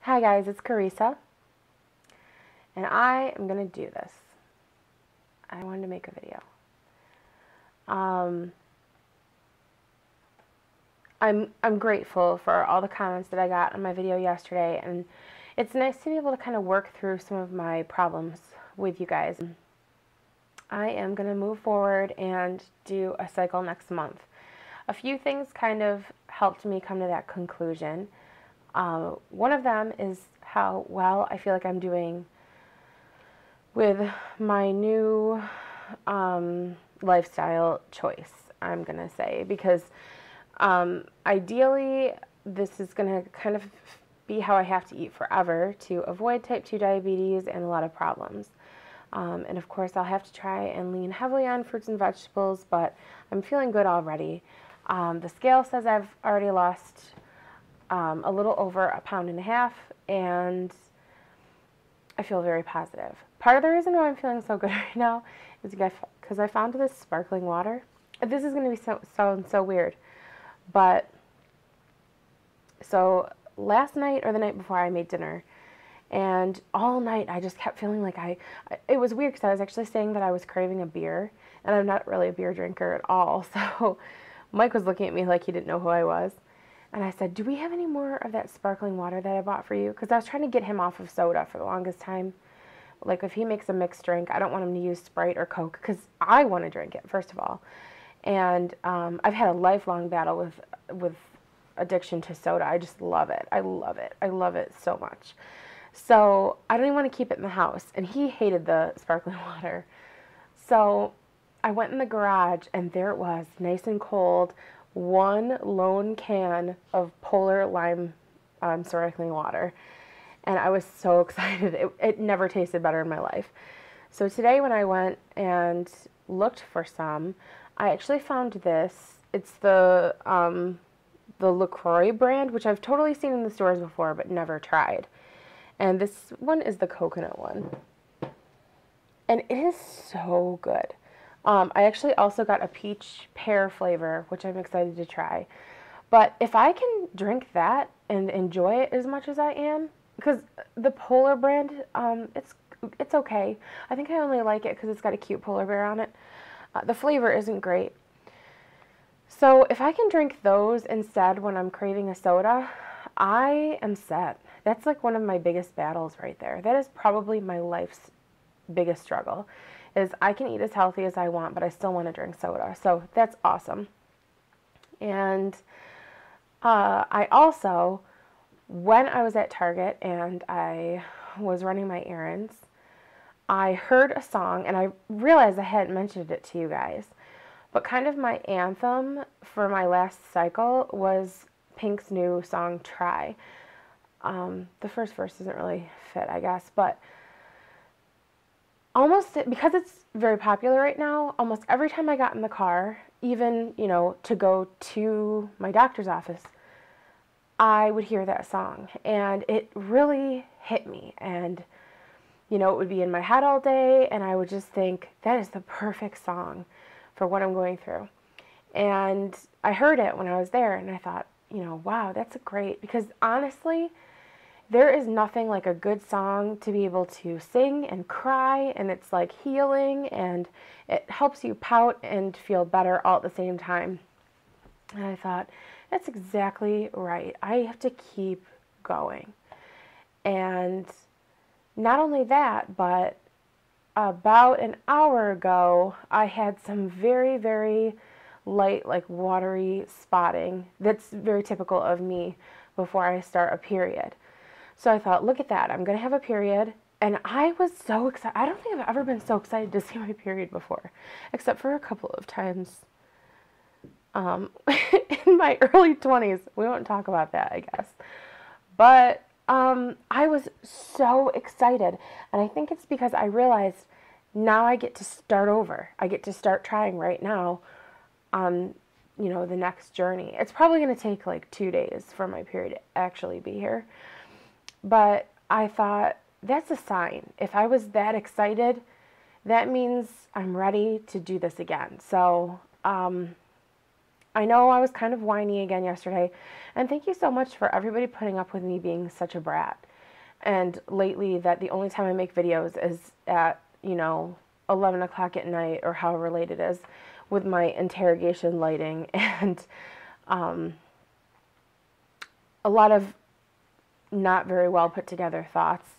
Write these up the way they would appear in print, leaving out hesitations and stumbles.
Hi guys, it's Carissa, and I am going to do this. I wanted to make a video. Um, I'm grateful for all the comments that I got on my video yesterday, and it's nice to be able to kind of work through some of my problems with you guys. I am going to move forward and do a cycle next month. A few things kind of helped me come to that conclusion. One of them is how well I feel like I'm doing with my new lifestyle choice, I'm going to say, because ideally this is going to kind of be how I have to eat forever to avoid type 2 diabetes and a lot of problems. And of course I'll have to try and lean heavily on fruits and vegetables, but I'm feeling good already. The scale says I've already lost a little over 1.5 pounds, and I feel very positive. Part of the reason why I'm feeling so good right now is because I found this sparkling water. This is going to sound so weird, but so last night or the night before I made dinner, and all night I just kept feeling like it was weird because I was actually saying that I was craving a beer, and I'm not really a beer drinker at all, so Mike was looking at me like he didn't know who I was. And I said, do we have any more of that sparkling water that I bought for you? Because I was trying to get him off of soda for the longest time. Like, if he makes a mixed drink, I don't want him to use Sprite or Coke because I want to drink it, first of all. And I've had a lifelong battle with addiction to soda. I just love it. I love it. I love it so much. So I don't even want to keep it in the house. And he hated the sparkling water. So I went in the garage, and there it was, nice and cold, one lone can of Polar Lime sparkling water. And I was so excited. It never tasted better in my life. So today when I went and looked for some, I actually found this. It's the LaCroix brand, which I've totally seen in the stores before but never tried. And this one is the coconut one. And it is so good. I actually also got a peach pear flavor, which I'm excited to try. But if I can drink that and enjoy it as much as I am, because the Polar brand, it's okay. I think I only like it because it's got a cute polar bear on it. The flavor isn't great. So if I can drink those instead when I'm craving a soda, I am set. That's like one of my biggest battles right there. That is probably my life's biggest struggle, is I can eat as healthy as I want, but I still want to drink soda. So that's awesome. And I also, when I was at Target and I was running my errands, I heard a song, and I realized I hadn't mentioned it to you guys, but kind of my anthem for my last cycle was Pink's new song, Try. The first verse doesn't really fit, I guess, but almost, because it's very popular right now, almost every time I got in the car, even, to go to my doctor's office, I would hear that song, and it really hit me, and, it would be in my head all day, and I would just think, that is the perfect song for what I'm going through. And I heard it when I was there, and I thought, wow, that's great, because honestly, there is nothing like a good song to be able to sing and cry, and it's like healing, and it helps you pout and feel better all at the same time. And I thought, that's exactly right. I have to keep going. And not only that, but about an hour ago, I had some very, very light, like watery spotting. That's very typical of me before I start a period. So I thought, look at that, I'm going to have a period. And I was so excited. I don't think I've ever been so excited to see my period before, except for a couple of times in my early 20s. We won't talk about that, I guess. But I was so excited. And I think it's because I realized now I get to start over. I get to start trying right now on, the next journey. It's probably going to take like 2 days for my period to actually be here. But I thought, that's a sign. If I was that excited, that means I'm ready to do this again. So I know I was kind of whiny again yesterday, and thank you so much for everybody putting up with me being such a brat. And lately, that the only time I make videos is at, 11 o'clock at night or however late it is with my interrogation lighting and a lot of not very well put together thoughts.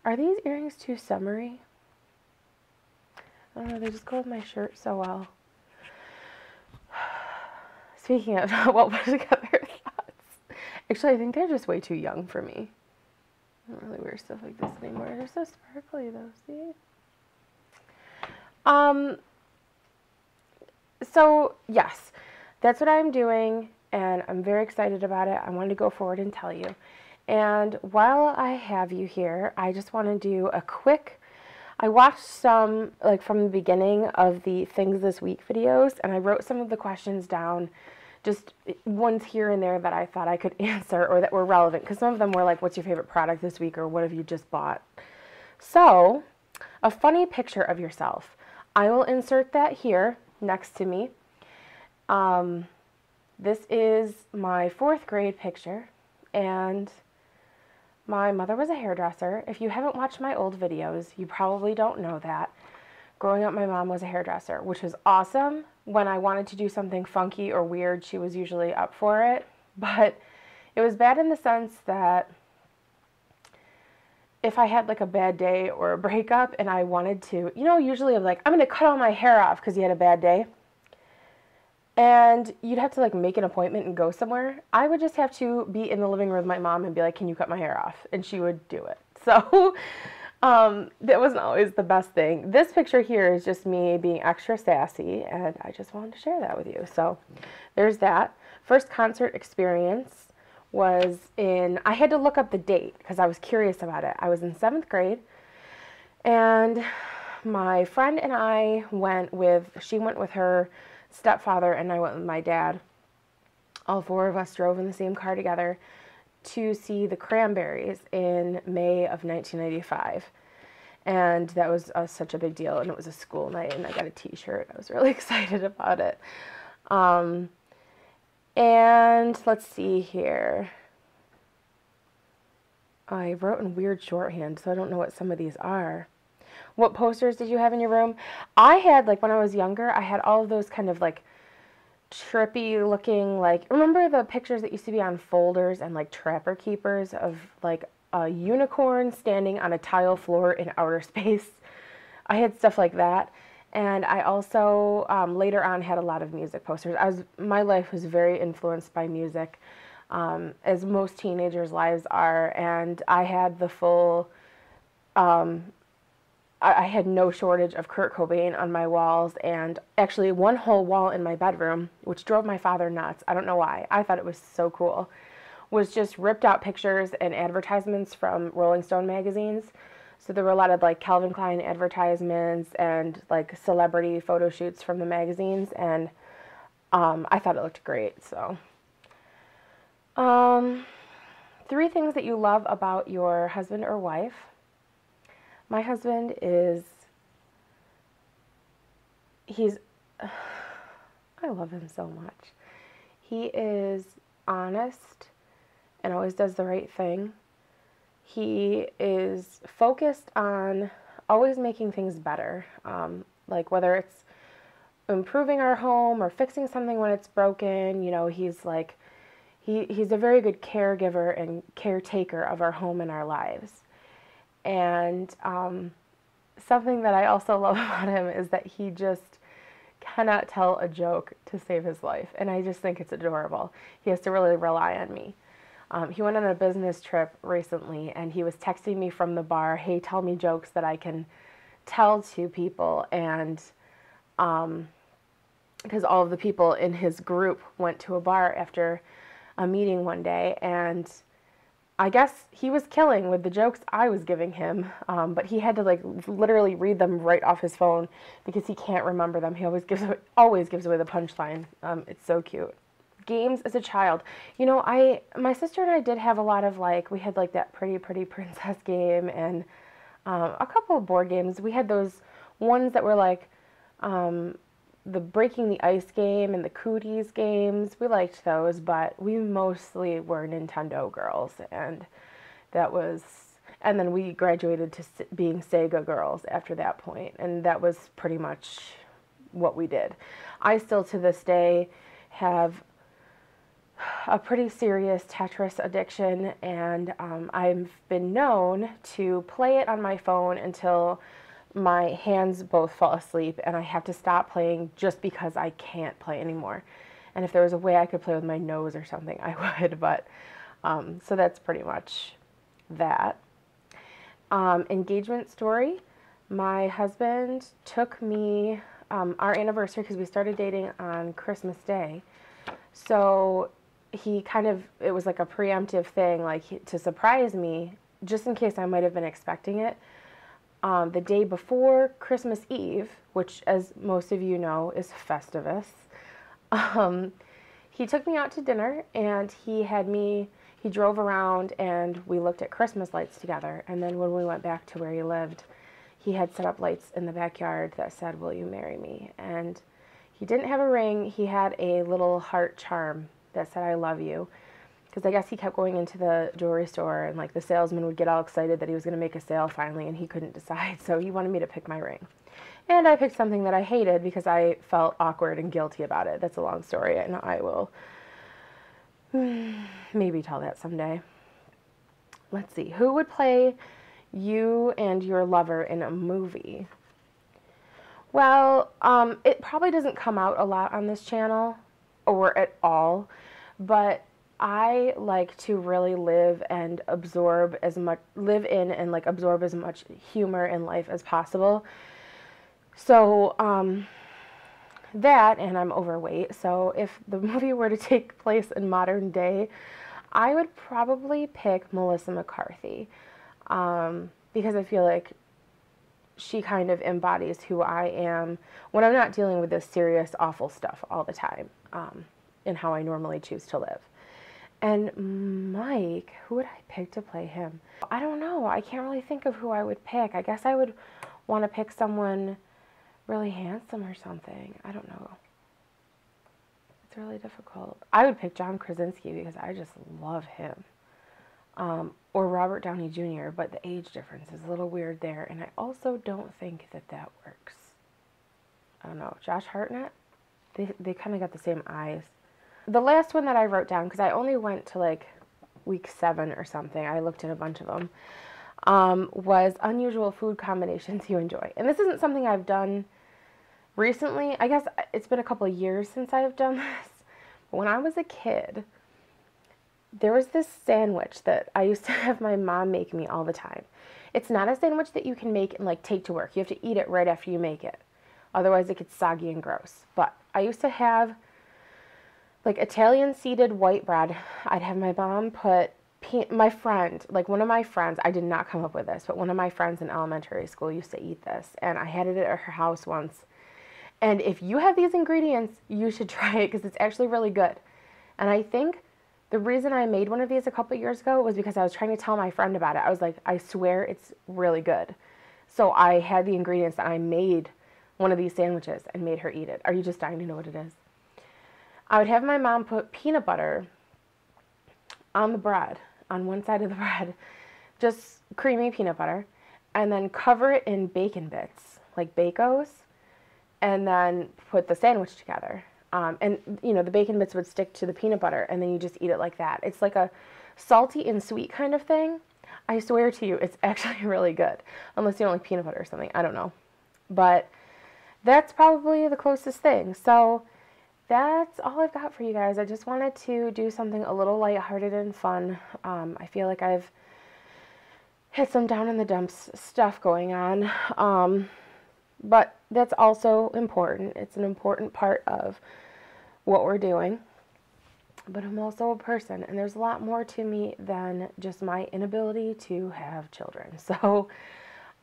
Are these earrings too summery? I don't know, they just go with my shirt so well. Speaking of well put together thoughts, actually I think they're just way too young for me. I don't really wear stuff like this anymore. They're so sparkly though, see? So yes, that's what I'm doing, and I'm very excited about it. I wanted to go forward and tell you. And while I have you here, I just want to do a quick, I watched some, like from the beginning of the Things This Week videos, and I wrote some of the questions down, just ones here and there that I thought I could answer or that were relevant, because some of them were like, what's your favorite product this week, or what have you just bought? So, a funny picture of yourself. I will insert that here next to me. This is my 4th grade picture, and my mother was a hairdresser. If you haven't watched my old videos, you probably don't know that. Growing up, my mom was a hairdresser, which was awesome. When I wanted to do something funky or weird, she was usually up for it. But it was bad in the sense that if I had like a bad day or a breakup and I wanted to, usually I'm like, I'm going to cut all my hair off because you had a bad day. And you'd have to like make an appointment and go somewhere. I would just have to be in the living room with my mom and be like, can you cut my hair off? And she would do it. So that wasn't always the best thing. This picture here is just me being extra sassy, and I just wanted to share that with you. So there's that. First concert experience was I had to look up the date because I was curious about it. I was in 7th grade, and my friend and I she went with her stepfather, and I went with my dad. All 4 of us drove in the same car together to see the Cranberries in May of 1995. And that was such a big deal, and it was a school night, and I got a t-shirt. I was really excited about it. And let's see here. I wrote in weird shorthand, so I don't know what some of these are. What posters did you have in your room? I had, like, when I was younger, I had all of those kind of, like, trippy looking, like, remember the pictures that used to be on folders and, like, Trapper Keepers of, like, a unicorn standing on a tile floor in outer space? I had stuff like that. And I also, later on, had a lot of music posters. My life was very influenced by music, as most teenagers' lives are, and I had the full... I had no shortage of Kurt Cobain on my walls, and actually one whole wall in my bedroom, which drove my father nuts. I don't know why. I thought it was so cool. Was just ripped out pictures and advertisements from Rolling Stone magazines. So there were a lot of like Calvin Klein advertisements and like celebrity photo shoots from the magazines, and I thought it looked great. So 3 things that you love about your husband or wife. My husband I love him so much. He is honest and always does the right thing. He is focused on always making things better, like whether it's improving our home or fixing something when it's broken. He's like, he's a very good caregiver and caretaker of our home and our lives. And something that I also love about him is that he just cannot tell a joke to save his life. And I just think it's adorable. He has to really rely on me. He went on a business trip recently, and he was texting me from the bar, hey, tell me jokes that I can tell to people. And because all of the people in his group went to a bar after a meeting one day, and I guess he was killing with the jokes I was giving him, but he had to like literally read them right off his phone because he can't remember them. He always gives away the punchline. It's so cute. Games as a child. My sister and I did have a lot of we had like that Pretty Princess game and a couple of board games. We had those ones that were like the breaking the ice game and the cooties games, we liked those, but we mostly were Nintendo girls, and that was, and then we graduated to being Sega girls after that point, and that was pretty much what we did. I still to this day have a pretty serious Tetris addiction, and I've been known to play it on my phone until my hands both fall asleep and I have to stop playing just because I can't play anymore. And if there was a way I could play with my nose or something, I would, but so that's pretty much that. Engagement story. My husband took me, our anniversary, because we started dating on Christmas Day, so he kind of, it was like a preemptive thing, like to surprise me, just in case I might have been expecting it. The day before Christmas Eve, which, as most of you know, is Festivus, he took me out to dinner, and he drove around, and we looked at Christmas lights together. And then when we went back to where he lived, he had set up lights in the backyard that said, "Will you marry me?" And he didn't have a ring. He had a little heart charm that said, "I love you." Because I guess he kept going into the jewelry store, and like the salesman would get all excited that he was going to make a sale finally, and he couldn't decide, so he wanted me to pick my ring. And I picked something that I hated because I felt awkward and guilty about it. That's a long story, and I will maybe tell that someday. Let's see. Who would play you and your lover in a movie? Well, it probably doesn't come out a lot on this channel, or at all, but I like to really live in and absorb as much humor in life as possible. So, that, and I'm overweight, so if the movie were to take place in modern day, I would probably pick Melissa McCarthy, because I feel like she kind of embodies who I am when I'm not dealing with this serious, awful stuff all the time, and how I normally choose to live. And Mike, who would I pick to play him? I don't know. I can't really think of who I would pick. I guess I would want to pick someone really handsome or something. I don't know. It's really difficult. I would pick John Krasinski because I just love him. Or Robert Downey Jr., but the age difference is a little weird there, and I also don't think that works. I don't know. Josh Hartnett? They kind of got the same eyes. The last one that I wrote down, because I only went to like week 7 or something, I looked at a bunch of them, was unusual food combinations you enjoy. And this isn't something I've done recently. I guess it's been a couple of years since I've done this. But when I was a kid, there was this sandwich that I used to have my mom make me all the time. It's not a sandwich that you can make and like take to work. You have to eat it right after you make it. Otherwise it gets soggy and gross. But I used to have like Italian seeded white bread. I'd have my mom put my friend, like one of my friends, I did not come up with this, but one of my friends in elementary school used to eat this, and I had it at her house once. And if you have these ingredients, you should try it because it's actually really good. And I think the reason I made one of these a couple years ago was because I was trying to tell my friend about it. I was like, I swear it's really good. So I had the ingredients and I made one of these sandwiches and made her eat it. Are you just dying to know what it is? I would have my mom put peanut butter on the bread, on one side of the bread, just creamy peanut butter, and then cover it in bacon bits, like Bacos, and then put the sandwich together. And, you know, the bacon bits would stick to the peanut butter, and then you just eat it like that. It's like a salty and sweet kind of thing. I swear to you, it's actually really good. Unless you don't like peanut butter or something. I don't know. But that's probably the closest thing. So that's all I've got for you guys. I just wanted to do something a little lighthearted and fun. I feel like I've had some down in the dumps stuff going on. But that's also important. It's an important part of what we're doing. But I'm also a person, and there's a lot more to me than just my inability to have children. So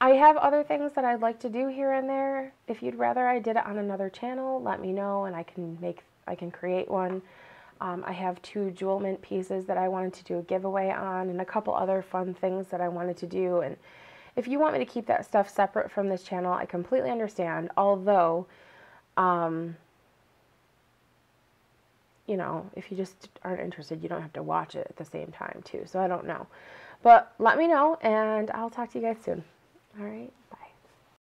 I have other things that I'd like to do here and there. If you'd rather I did it on another channel, let me know, and I can create one. I have 2 jewel mint pieces that I wanted to do a giveaway on, and a couple other fun things that I wanted to do. And if you want me to keep that stuff separate from this channel, I completely understand. Although You know, if you just aren't interested, you don't have to watch it at the same time too. So I don't know. But let me know, and I'll talk to you guys soon. All right.